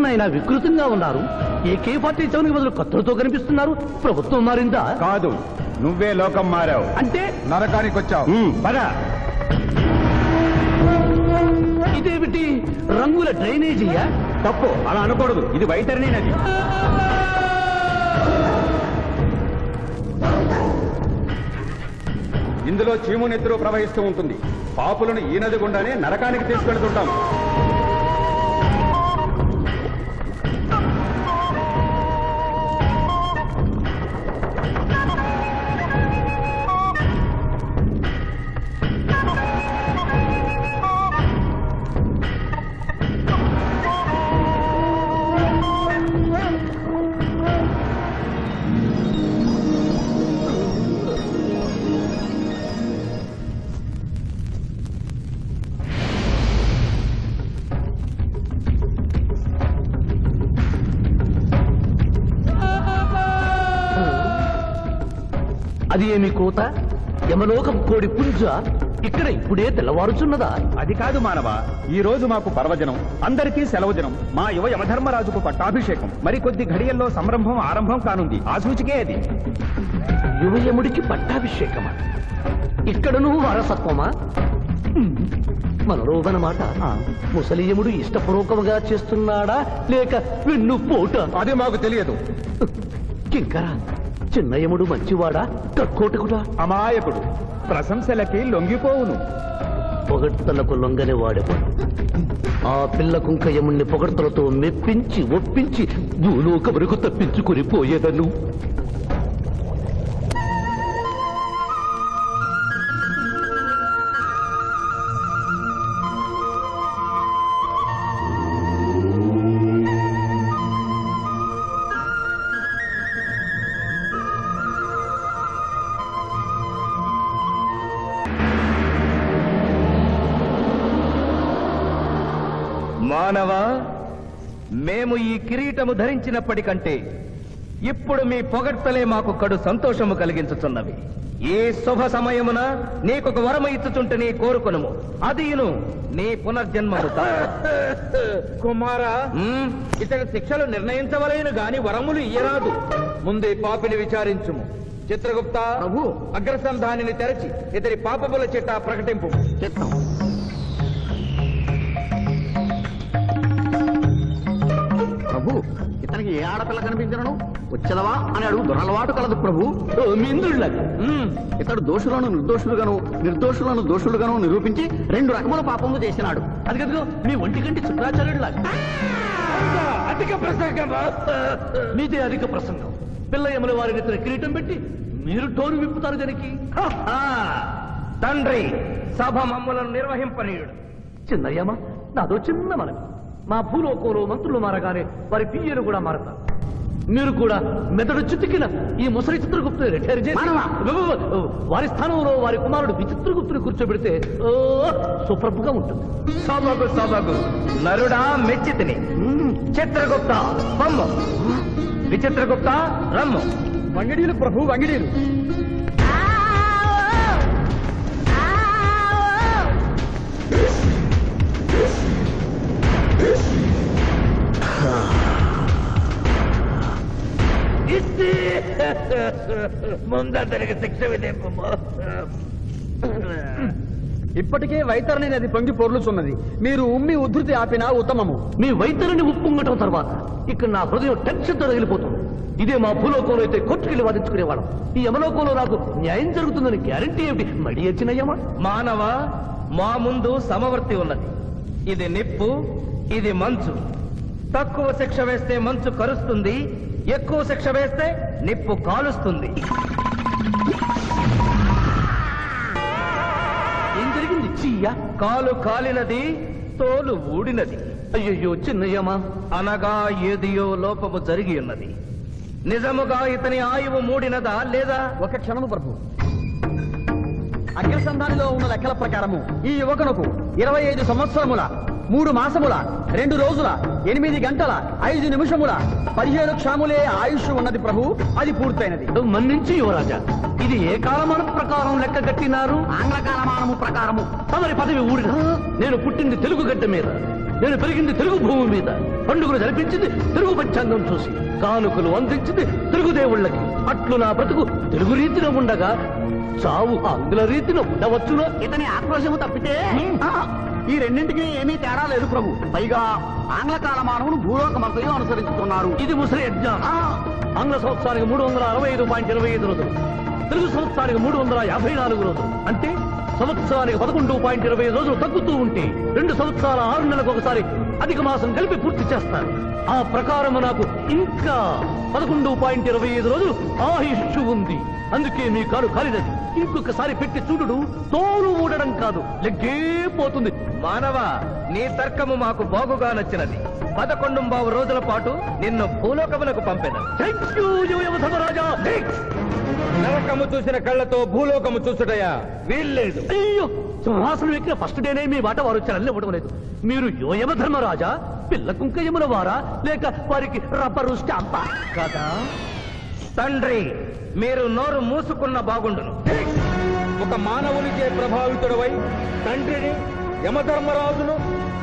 నాయన వికృతంగా ఉన్నారు. AK-47 బదులు కత్తులతో కనిపిస్తున్నారు. ప్రభుత్వం మారిందా? కాదు, నువ్వే లోకం మారావు. అంటే నరకానికి వచ్చావు. పద. ఇదేమిటి రంగుల డ్రైనేజీయా? తప్పు, అలా అనకూడదు. ఇది వైతరణి నది. ఇందులో చీము నెత్తురు ప్రవహిస్తూ ఉంటుంది. పాపులను ఈ నది గుండానే నరకానికి తీసుకెళ్తుంటాం. అది ఏమి కోత? యమలోకం కోడి పుంజ ఇక్కడ ఇప్పుడే తెల్లవారుచున్నదా? అది కాదు మానవ, ఈ రోజు మాకు పర్వజనం, అందరికీ సెలవు దినం. మా యువ యమధర్మరాజుకు పట్టాభిషేకం. మరి కొద్ది ఘడియల్లో సంరంభం ఆరంభం కానుంది. ఆ సూచికే అది. యువయముడికి పట్టాభిషేకమా? ఇక్కడను వారసత్వమా? మనరోగనమాట. ముసలియముడు ఇష్టపూర్వకముగా చేస్తున్నాడా లేక వెన్ను పోట? అది మాకు తెలియదు. కింకరా, చిన్నయముడు మంచివాడా కక్కోటకుడా? అమాయకుడు, ప్రశంసలకి లొంగిపోవును. పొగడ్తలకు లొంగని వాడేవాడు. ఆ పిల్ల కుంకయముణ్ణి పొగడ్తలతో మెప్పించి ఒప్పించి భూలోక వరకు తప్పించుకుని పోయేదను. మానవ, మేము ఈ కిరీటము ధరించినప్పటికంటే ఇప్పుడు మీ పొగడ్తలే మాకు కడు సంతోషము కలిగించుతున్నవి. ఈ శుభ సమయమున నీకొక వరము ఇచ్చుచుంటే కోరుకొనుము. అదియును నీ పునర్జన్మము. కుమారా, ఇతడి శిక్షలు నిర్ణయించవలేను గాని వరములు ఇయ్యరాదు. ముందే పాపిని విచారించుము. చిత్రగుప్త ప్రభు, అగ్రసంధానిని తెరచి ఇతడి పాపముల చిట్టా ప్రకటింపు. చిత్తం. ప్రభు, ఇతనికి ఏ ఆడపిల్ల కనిపించను వచ్చదవా అని అడుగు దురలవాటు కలదు ప్రభు. ఇతడు దోషులను నిర్దోషులుగాను నిర్దోషులను దోషులుగాను నిరూపించి 2 రకముల పాపములు చేసినాడు. అది కదుగో మీ ఒంటికంటి శుక్రాచార్యుడులా. అధిక ప్రసంగం. మీదే అధిక ప్రసంగం. పిల్లయముల వారిని ఇతర కిరీటం పెట్టి మీరు టోరు విప్పుతారు దానికి. తండ్రి, సభ మమ్మలను నిర్వహింపనీయుడు. చిన్నయ్యమ్మ, నాదో చిన్న మనవి. మా భూలోకంలో మంత్రులు మారగానే వారి పియ్యలు కూడా మారతారు. మీరు కూడా మెదడు చితికిన ఈ ముసలి చిత్రగుప్తుని రిటైర్ చేసి వారి స్థానంలో వారి కుమారుడు విచిత్రగుప్తుని కూర్చోబెడితే సుప్రభుగా ఉంటుంది. సభకు సభకు నరుడా మెచ్చితిని. చిత్రగుప్త బొమ్మ, విచిత్రగుప్త రమ్ము. వంగిడీలు ప్రభు, వంగిడీలు. ముందరికి శిక్ష విధింపు. ఇప్పటికే వైతరణి నది పొంగి పొర్లుచున్నది. మీరు ఉమ్మి ఉద్ధృతి ఆపినా ఉత్తమము. మీ వైతరుని ఉప్పొంగటం తర్వాత ఇక్కడ నా హృదయం టెన్షన్తో రగిలిపోతుంది. ఇదే మా భూలోకంలో అయితే కోర్టుకెళ్ళి వాదించుకునేవాళ్ళం. ఈ యమలోకంలో నాకు న్యాయం జరుగుతుందని గ్యారంటీ ఏమిటి? మడి వచ్చినయ్యమా? మానవ, మా ముందు సమవర్తి ఉన్నది. ఇది నిప్పు, ఇది మంచు. తక్కువ శిక్ష వేస్తే మంచు కరుస్తుంది, ఎక్కువ శిక్ష వేస్తే నిప్పు కాలుస్తుంది. ఏం జరిగింది? చీయ కాలు కాలినది, తోలు ఊడినది. అయ్యయ్యో చిన్నయ్యమా, అనగా ఏదియో లోపము జరిగి ఉన్నది. నిజముగా ఇతని ఆయువు మూడినదా లేదా? ఒక క్షణము ప్రభు. అగ్రసంధానిలో ఉన్న లెక్కల ప్రకారము ఈ యువకునకు 25 సంవత్సరముల 3 మాసముల 2 రోజుల 8 గంటల 5 నిమిషముల 15 క్షణములే ఆయుష్ ఉన్నది ప్రభు. అది పూర్తయినది. మన్నించి యువరాజా, ఇది ఏ కాలమానం ప్రకారం లెక్క కట్టినారు? ఆంగ్ల కాలమానము ప్రకారము. తమరి పదవి ఊడిన నేను పుట్టింది తెలుగు గడ్డ మీద. నేను పెరిగింది తెలుగు భూమి మీద, పండుగలు జరిపించింది తెలుగు పంచాంగం చూసి, కానుకలు అందించింది తెలుగు దేవుళ్ళకి. అట్లు నా బ్రతుకు తెలుగు రీతిలో ఉండగా చావు ఆంగ్ల రీతిలో ఉండవచ్చునో? ఇతని ఆక్రోశము తప్పితే ఈ రెండింటికి ఏమీ తేడా లేదు ప్రభు. పైగా ఆంగ్ల కాలమానవును భూలోక మంత్రులు అనుసరించుతున్నారు. ఇది ముసలి యజ్ఞం. ఆంగ్ల సంవత్సరానికి 365.25 రోజులు, తెలుగు సంవత్సరానికి 354 రోజులు. అంటే సంవత్సరానికి 11.25 రోజులు తగ్గుతూ ఉంటే 2 సంవత్సరాల 6 నెలలకు ఒకసారి అధిక మాసం కలిపి పూర్తి చేస్తారు. ఆ ప్రకారం నాకు ఇంకా 11.25 రోజులు ఆయుష్షు ఉంది. అందుకే మీ కాలు కాలినది. ఇంకొకసారి పెట్టి చూడు, తోలు ఊడడం కాదు, లెగ్గే పోతుంది. మానవ, నీ తర్కము మాకు బాగుగా నచ్చినది. 11 రోజుల పాటు నిన్ను భూలోకములకు పంపెద. ధర్మరాజా, నరకము చూసిన కళ్ళతో భూలోకము చూసుటయా వీల్లేదు. అయ్యో, సింహాసనం ఎక్కిన ఫస్ట్ డేనే మీ మాట వారు వచ్చారని ఇవ్వడం లేదు. మీరు యోయమ ధర్మరాజా, పిల్ల కుంకయముల వారా, లేక వారికి రబ్బరు స్టాంపా కదా? తండ్రి, మీరు నోరు మూసుకున్న బాగుండును. ఒక మానవునికే ప్రభావితుడవై తండ్రిని, యమధర్మరాజును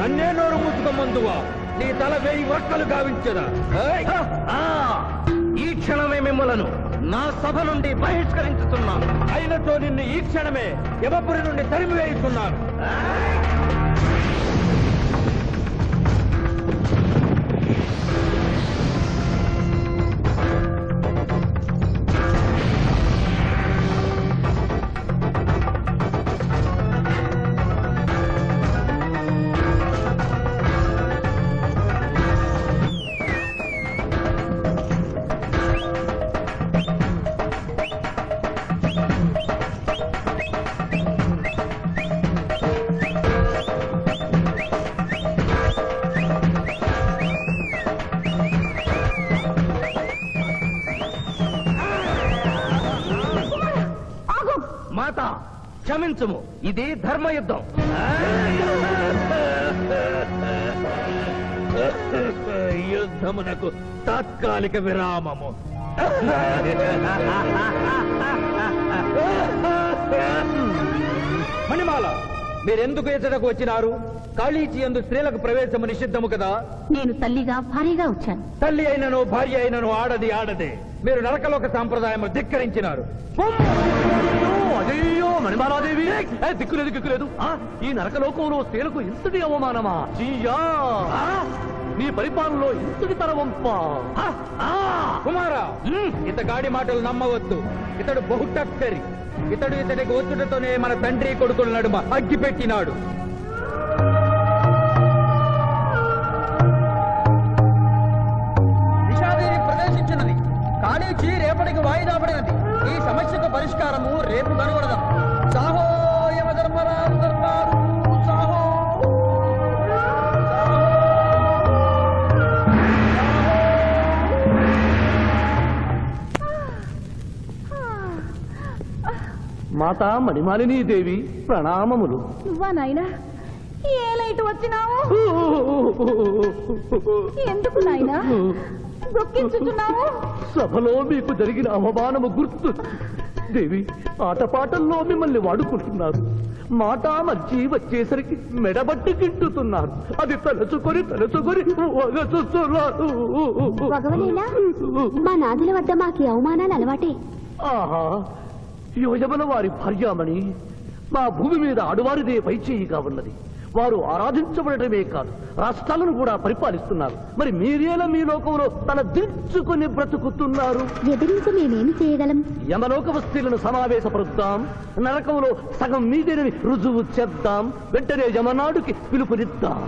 నన్నే నోరు మూసుకోమందువా? నీ తల 1000 వక్కలు గావించదా? ఈ క్షణమే మిమ్మలను నా సభ నుండి బహిష్కరించుతున్నాను. అయినతో నిన్ను ఈ క్షణమే యమపురి నుండి తరిమివేయుతున్నాను. మాత, క్షమించుము, ఇది ధర్మయుద్ధం. యుద్ధమునకు తాత్కాలిక విరామము. మణిమాల, మీరెందుకు ఎచ్చటకు వచ్చినారు? కాళీచి యందు స్త్రీలకు ప్రవేశము నిషిద్ధము కదా? నేను తల్లిగా భారీగా వచ్చాను. తల్లి అయినను భార్య అయినను ఆడది ఆడదే. మీరు నరకలోక సాంప్రదాయము ధిక్కరించినారు. అయ్యో మణిమాలాదేవి, దిక్కులేదు దిక్కులేదు. ఈ నరకలోకంలో స్త్రీలకు ఇంతటి అవమానమా? చీయా, నీ పరిపాలనలో ఇంతటి తరవంపా? కుమారా, ఇతగాడి మాటలు నమ్మవద్దు. ఇతడు బహుటక్కరి. ఇతడికి వచ్చుటతోనే మన తండ్రి కొడుకుల నడుమ అగ్గి పెట్టినాడు. నిషాదేవి ప్రవేశించినది. కాళీచి రేపటికి వాయిదా పడినది. ఈ సమస్యకు పరిష్కారము రేపు కనుగొడదాం. సాహో యమధర్మరాజు దర్బారు, సాహో. మాతా మణిమాలినీ దేవి, ప్రణామములు. నువ్వా నాయనా? ఏలా ఇటు వచ్చినావు? ఎందుకు నాయనా దుఃఖించుచున్నావు? సభలో మీకు జరిగిన అవమానము గుర్తు. దేవి, ఆటపాటల్లో మిమ్మల్ని వాడుకుంటున్నారు. మాట మర్చి వచ్చేసరికి మెడబట్టి గిట్టుతున్నారు. అది తలుచుకొని వగచుస్తున్నారు. వగవలేలా? మా నాదుల వద్ద మాకి అవమానాలు అలవాటే. ఆహా, యోజమల వారి భార్యామణి మా భూమి మీద ఆడువారిదే పైచేయిగా ఉన్నది. వారు ఆరాధించబడటమే కాదు, రాష్ట్రాలను కూడా పరిపాలిస్తున్నారు. మరి మీరేలా మీ లోకంలో తల దించుకుని బ్రతుకుతున్నారు? ఎదిరించి మేమేమి చేయగలం? యమలోక వస్తువులను సమావేశపరుద్దాం, నరకంలో సగం మీదేనని రుజువు చేద్దాం. వెంటనే యమనాడుకి పిలుపునిద్దాం.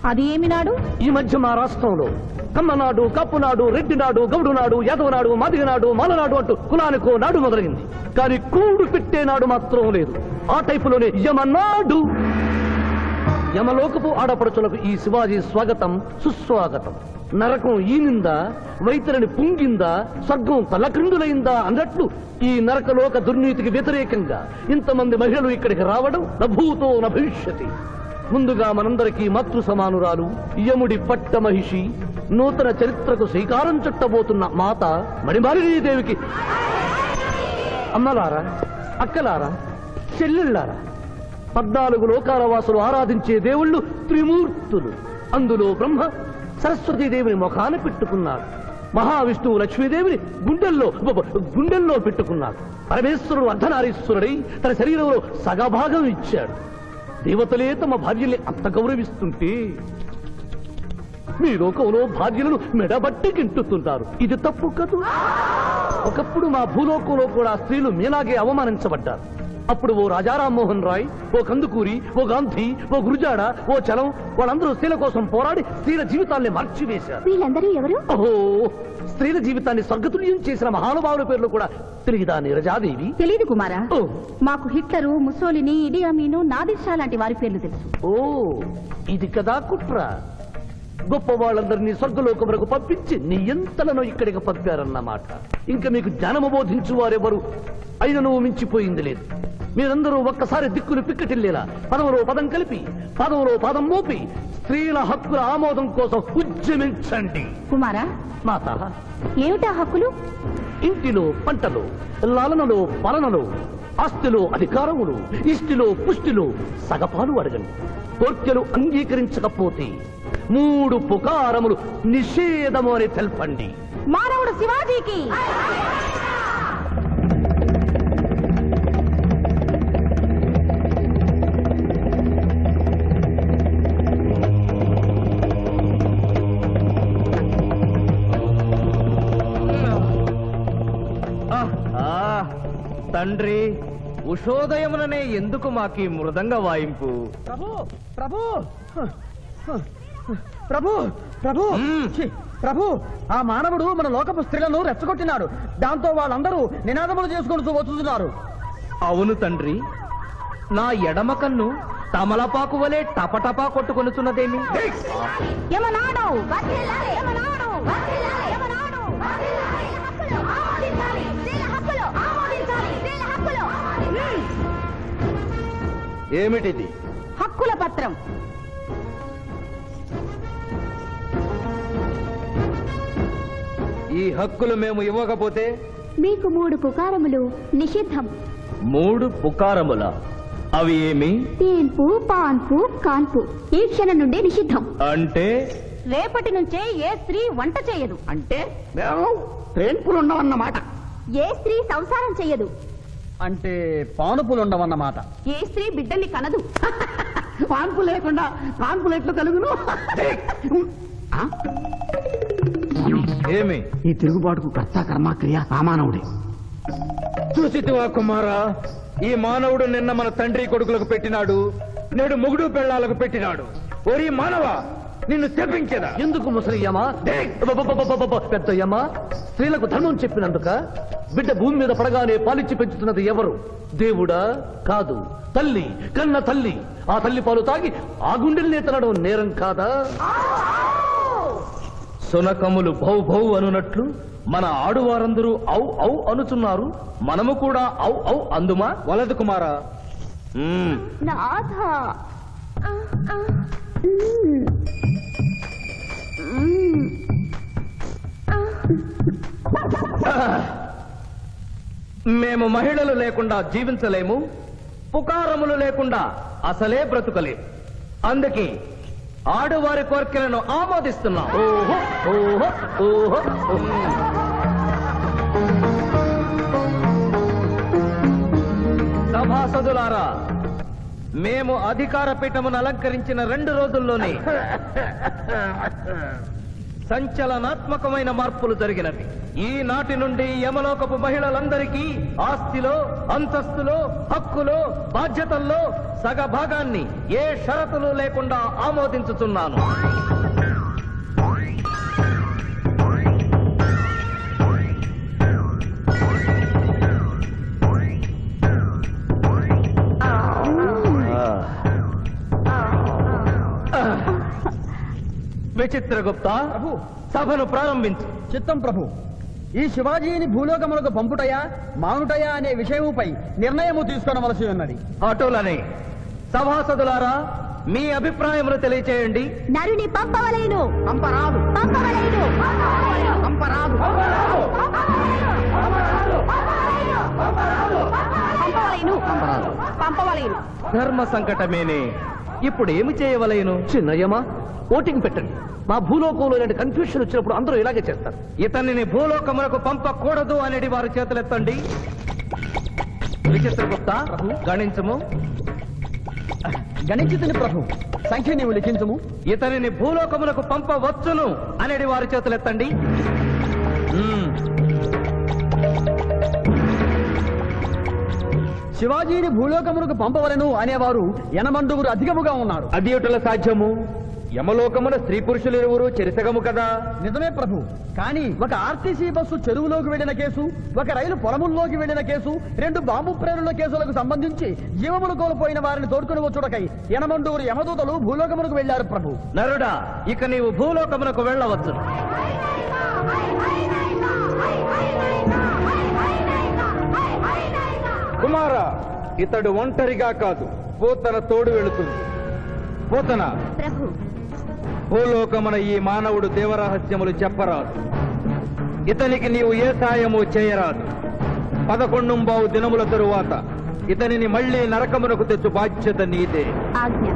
అది ఏమి నాడు? ఈ మధ్య మా రాష్ట్రంలో కమ్మనాడు, కప్పునాడు, రెడ్డినాడు, గౌడునాడు, యాదవనాడు, మాదిగనాడు, మాలనాడు అంటూ కులానికో నాడు మొదలైంది. కానీ కూడు పెట్టే నాడు మాత్రం లేదు. ఆ టైపులోనే యమనాడు. యమలోకపు ఆడపడుచులకు ఈ శివాజీ స్వాగతం సుస్వాగతం. నరకం ఈనిందా, వైతరిని పుంగిందా, స్వర్గం తలక్రిందులైందా అన్నట్లు ఈ నరకలోక దుర్నీతికి వ్యతిరేకంగా ఇంతమంది మహిళలు ఇక్కడికి రావడం నభూతో నభవిష్యతి. ముందుగా మనందరికీ మాతృ సమానురాలు, యముడి పట్ట మహిషి, నూతన చరిత్రకు శ్రీకారం చుట్టబోతున్న మాత మణిమాలినీదేవికి అమ్మలారా, అక్కలారా, చెల్లెళ్ళారా, 14 లోకాల వాసులు ఆరాధించే దేవుళ్ళు త్రిమూర్తులు. అందులో బ్రహ్మ సరస్వతీదేవిని ముఖాన పెట్టుకున్నాడు. మహావిష్ణువు లక్ష్మీదేవిని గుండెల్లో పెట్టుకున్నాడు. పరమేశ్వరుడు అర్ధనారీశ్వరుడై తన శరీరంలో సగభాగం ఇచ్చాడు. దేవతలే తమ భార్యల్ని అంత గౌరవిస్తుంటే మీ లోకంలో భార్యలను మెడబట్టి గింటుతుంటారు. ఇది తప్పు కదూ. ఒకప్పుడు మా భూలోకంలో కూడా స్త్రీలు మీలాగే అవమానించబడ్డారు. అప్పుడు ఓ రాజా రామ్మోహన్ రాయ్, ఓ కందుకూరి, ఓ గాంధీ, ఓ గురుజాడ, ఓ చలం వాళ్ళందరూ స్త్రీల కోసం పోరాడి స్త్రీల జీవితాల్ని మార్చివేశారు. వీళ్ళందరూ ఎవరు? ఓహో, స్త్రీల జీవితాన్ని స్వర్గతుల్యం చేసిన మహానుభావుల పేర్లు కూడా తెలియదా నీరజాదేవి? తెలీదు కుమారా. ఓ. మాకు హిట్లరు, ముసోలిని, ఇడి అమీను, నాదిర్ షా లాంటి వారి పేర్లు తెలుసు. ఓ, ఇది కదా కుట్ర. గొప్ప వాళ్ళందరినీ స్వర్గలోకములకు పంపించి నీ ఎంతలను ఇక్కడికి పంపారన్నమాట. ఇంకా మీకు జ్ఞానము బోధించు వారెవరు అయినను మించిపోయింది లేదు. మీరందరూ ఒక్కసారి దిక్కులు పిక్కటిల్లేలా పదములో పదం కలిపి పదములో పదం మోపి స్త్రీల హక్కుల ఆమోదం కోసం ఉద్యమించండి. కుమారా, మాత, ఏమిటా హక్కులు? ఇంటిలో పంటలు, లాలనలో పాలనలో, ఆస్తిలో అధికారములు, ఇష్టిలో పుష్టిలో సగపాలు అడగండి. కోర్కెలు అంగీకరించకపోతే 3 పుకారములు నిషేధము అని తెల్పండి. మానవుడు శివాజీకి. తండ్రి, ఉషోదయముననే ఎందుకు మాకీ మృదంగ వాయింపు? ప్రభు ప్రభు ప్రభు ప్రభు ఛీ, ప్రభు, ఆ మానవుడు మన లోకపు స్త్రీలను రెచ్చగొట్టినాడు. దాంతో వాళ్ళందరూ నినాదములు చేసుకుంటూ వస్తున్నారు. అవును తండ్రి, నా ఎడమ కన్ను తమలపాకు వలె టపటపా కొట్టుకొనుచున్నదేమి? యమనాడు వర్ధిల్లాలి, యమనాడు వర్ధిల్లాలి, యమనాడు వర్ధిల్లాలి. హక్కులు ఆమోదించాలి, స్త్రీల హక్కులు ఆమోదించాలి, స్త్రీల హక్కులు. ఏమిటిది? హక్కుల పత్రం. ఈ హక్కులు మేము ఇవ్వకపోతే మీకు 3 పుకారములు నిషిద్ధం. 3 పుకారముల? అవి ఏమి? తేన్పు, పాన్పు, కాన్పు ఈ క్షణం నుండి నిషిద్ధం. అంటే రేపటి నుంచే ఏ స్త్రీ వంట చేయదు. అంటే ట్రేన్పులు ఉండవన్నమాట. ఏ స్త్రీ సంసారం చెయ్యదు. అంటే పానుపులు ఉండవన్నమాట. ఏ స్త్రీ బిడ్డల్ని కనదు. పాన్పు లేకుండా పాన్పులు ఎట్లు కలుగును? ఏమి? ఈ తిరుగుబాటుకు కర్త కర్మ క్రియ సామానవుడే. చూసితివా కుమారా, ఈ మానవుడు నిన్న మన తండ్రి కొడుకులకు పెట్టినాడు, నేడు మొగుడు పెళ్ళాలకు పెట్టినాడు. ఓరి మానవ, నిన్ను తెప్పించదా? ఎందుకు ముసలియమా, పెద్దయ్యమా? స్త్రీలకు ధర్మం చెప్పినందుక? బిడ్డ భూమి మీద పడగానే పాలిచ్చి పెంచుతున్నది ఎవరు? దేవుడా? కాదు, తల్లి, కన్న తల్లి. ఆ తల్లి పాలు తాగి ఆ గుండెల్ని తినడం నేరం కాదా? సునకములు భౌ భౌ అనునట్లు మన ఆడువారందరూ ఔ ఔ అనుచున్నారు. మనము కూడా ఔ ఔ అందుమా? వలదు కుమారా. నాథ, మేము మహిళలు లేకుండా జీవించలేము, పుకారములు లేకుండా అసలే బ్రతుకలేము. అందుకే ఆడువారి కోరికలను ఆమోదిస్తున్నాం. ఓహో ఓహో ఓహో. సభాసదులారా, మేము అధికార పీఠమును అలంకరించిన 2 రోజుల్లోనే సంచలనాత్మకమైన మార్పులు జరిగినవి. ఈనాటి నుండి యమలోకపు మహిళలందరికీ ఆస్తిలో, అంతస్తులో, హక్కులో, బాధ్యతల్లో సగభాగాన్ని ఏ షరతులు లేకుండా ఆమోదించుతున్నాను. విచిత్రగుప్త, సభను ప్రారంభించు. చిత్తం ప్రభు. ఈ శివాజీని భూలోకములకు పంపుటయా మానుటయా అనే విషయముపై నిర్ణయము తీసుకొనవలసి ఉన్నది. అటులనే సభాసదులారా, మీ అభిప్రాయములు తెలియచేయండి. నరుని పంపవలేను. పంపరాదు. పంపవలేను. పంపరాదు. పంపవలేను. ధర్మ సంకటమేనే. ఇప్పుడు ఏమి చేయవలేను? చిన్నయ్యమా, ఓటింగ్ పెట్టండి. మా భూలోకంలో ఇలాంటి కన్ఫ్యూషన్ వచ్చినప్పుడు అందరూ ఇలాగే చేస్తారు. ఇతనిని భూలోకములకు పంపకూడదు అనేది వారి చేతులెత్తండి. విచిత్రగుప్త గణించము. గణించుతుని ప్రభు, సంఖ్య నీవు లిఖించము. ఇతనిని భూలోకములకు పంపవచ్చును అనేది వారి చేతులెత్తండి. శివాజీని భూలోకమునకు పంపవలను అనేవారు ఎనమండుగురు అధికముగా ఉన్నారు. అది ఎటుల సాధ్యము? యమలోకమున స్త్రీ పురుషులు ఇరువురు చెరిసగము కదా. నిజమే ప్రభు, కానీ ఒక ఆర్టీసీ బస్సు చెరువులోకి వెళ్లిన కేసు, ఒక రైలు పొలముల్లోకి వెళ్లిన కేసు, 2 బాంబు ప్రేరుల కేసులకు సంబంధించి జీవములు కోల్పోయిన వారిని తోడుకుని వచ్చుటకై ఎనమండుగురు యమదూతలు భూలోకమునకు వెళ్లారు ప్రభు. నరుడా, ఇక నీవు భూలోకమునకు వెళ్ళవచ్చు. కుమార, ఇతడు ఒంటరిగా కాదు, పోతన తోడు వెళుతుంది. పోతన, ప్రభు భూలోకమున ఈ మానవుడు దేవరహస్యములు చెప్పరాదు. ఇతనికి నీవు ఏ సాయము చేయరాదు. 11 దినముల తరువాత ఇతనిని మళ్లీ నరకమునకు తెచ్చు బాధ్యత నీదే. ఆజ్ఞ.